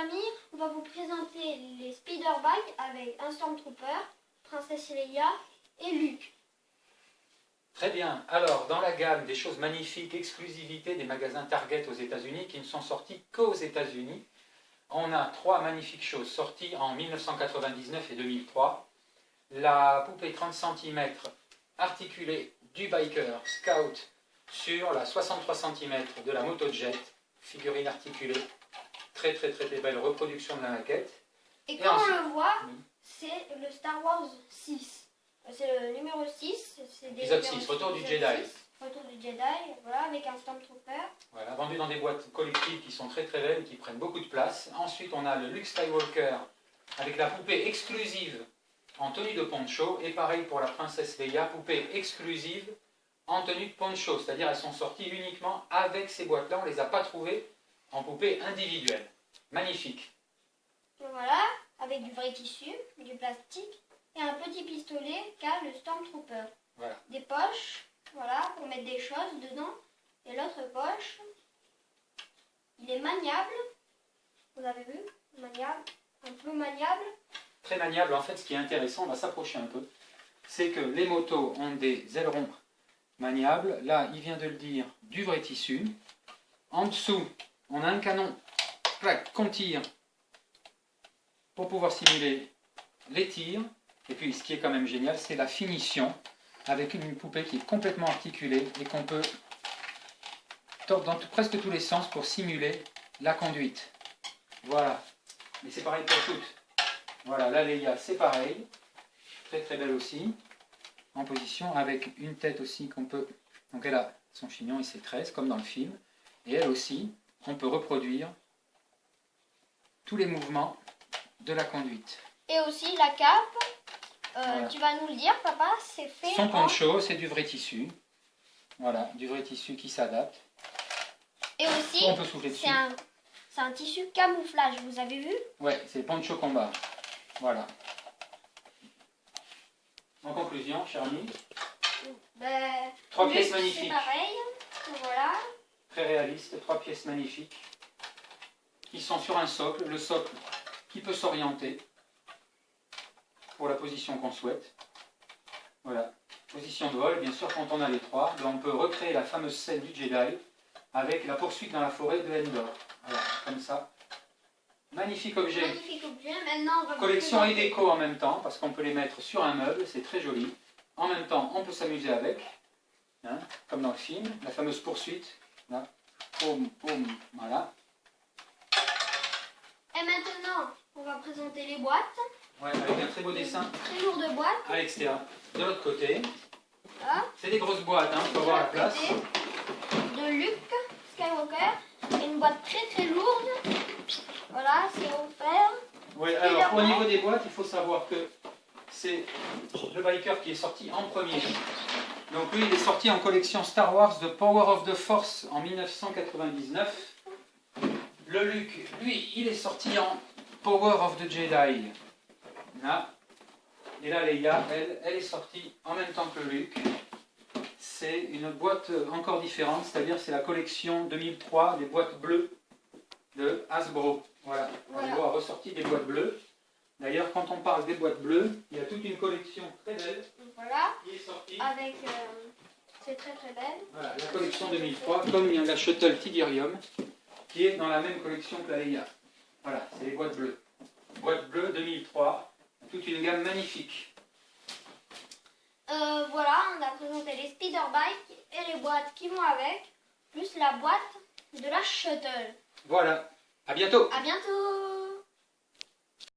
amis, on va vous présenter les Spider Bike avec un Stormtrooper, Princesse Leia et Luke. Très bien. Alors, dans la gamme des choses magnifiques, exclusivité des magasins Target aux États-Unis qui ne sont sortis qu'aux États-Unis, on a 3 magnifiques choses sorties en 1999 et 2003. La poupée 30 cm articulée du Biker Scout sur la 63 cm de la Motojet, figurine articulée. Très belle reproduction de la maquette. Et comme ensuite, on le voit, c'est le Star Wars 6. C'est le numéro 6. Épisode 6, Retour du Jedi. Retour du Jedi, voilà, avec un Stormtrooper. Voilà, vendu dans des boîtes collectives qui sont très belles et qui prennent beaucoup de place. Ensuite, on a le Luke Skywalker avec la poupée exclusive en tenue de poncho. Et pareil pour la princesse Leia, poupée exclusive en tenue de poncho. C'est-à-dire elles sont sorties uniquement avec ces boîtes-là. On ne les a pas trouvées en poupée individuelle. Magnifique. Voilà, avec du vrai tissu, du plastique et un petit pistolet qu'a le Stormtrooper. Voilà. Des poches, voilà, pour mettre des choses dedans. Et l'autre poche, il est maniable. Vous avez vu? Maniable, un peu maniable. Très maniable. En fait, ce qui est intéressant, on va s'approcher un peu, c'est que les motos ont des ailerons maniables. Là, il vient de le dire, du vrai tissu. En dessous, on a un canon qu'on tire pour pouvoir simuler les tirs. Et puis, ce qui est quand même génial, c'est la finition avec une poupée qui est complètement articulée et qu'on peut tordre dans presque tous les sens pour simuler la conduite. Voilà. Mais c'est pareil pour toutes. Voilà, la Leia, c'est pareil. Très belle aussi. En position avec une tête aussi qu'on peut... Donc elle a son chignon et ses tresses, comme dans le film. Et elle aussi, on peut reproduire tous les mouvements de la conduite. Et aussi la cape, voilà. Tu vas nous le dire, papa, c'est fait son poncho, c'est du vrai tissu. Voilà, du vrai tissu qui s'adapte. Et aussi, on peut souffler dessus. C'est un tissu camouflage, vous avez vu? Ouais, c'est poncho combat. Voilà. En conclusion, cher ami, 3 pièces magnifiques. C'est pareil, voilà. Très réaliste, 3 pièces magnifiques qui sont sur un socle, le socle qui peut s'orienter pour la position qu'on souhaite. Voilà, position de vol, bien sûr quand on a les 3, on peut recréer la fameuse scène du Jedi avec la poursuite dans la forêt de Endor. Voilà, comme ça. Magnifique objet. Magnifique objet, maintenant on va collection et déco en même temps, parce qu'on peut les mettre sur un meuble, c'est très joli. En même temps, on peut s'amuser avec, hein, comme dans le film, la fameuse poursuite. Là. Poum, poum, voilà. Et maintenant, on va présenter les boîtes. Ouais, avec un très beau dessin. Très lourde boîte. À l'extérieur. De l'autre côté. Voilà. C'est des grosses boîtes, hein, faut voir la place. De Luke Skywalker. Une boîte très lourde. Voilà, c'est offert. Oui, alors au niveau des boîtes, il faut savoir que c'est le Biker qui est sorti en premier. Donc lui, il est sorti en collection Star Wars The Power of the Force en 1999. Le Luke, lui, il est sorti en Power of the Jedi. Là. Et la Leia, elle est sortie en même temps que le Luke. C'est une boîte encore différente, c'est-à-dire c'est la collection 2003 des boîtes bleues de Hasbro. Voilà. Hasbro a ressorti des boîtes bleues. D'ailleurs, quand on parle des boîtes bleues, il y a toute une collection très belle qui est sortie. Avec, c'est très belle. Voilà, la collection 2003, comme il y a la Shuttle Tigerium, qui est dans la même collection que la Leia. Voilà, c'est les boîtes bleues. Boîte bleue 2003, toute une gamme magnifique. Voilà, on a présenté les Spider Bike et les boîtes qui vont avec, plus la boîte de la Shuttle. Voilà, à bientôt. À bientôt.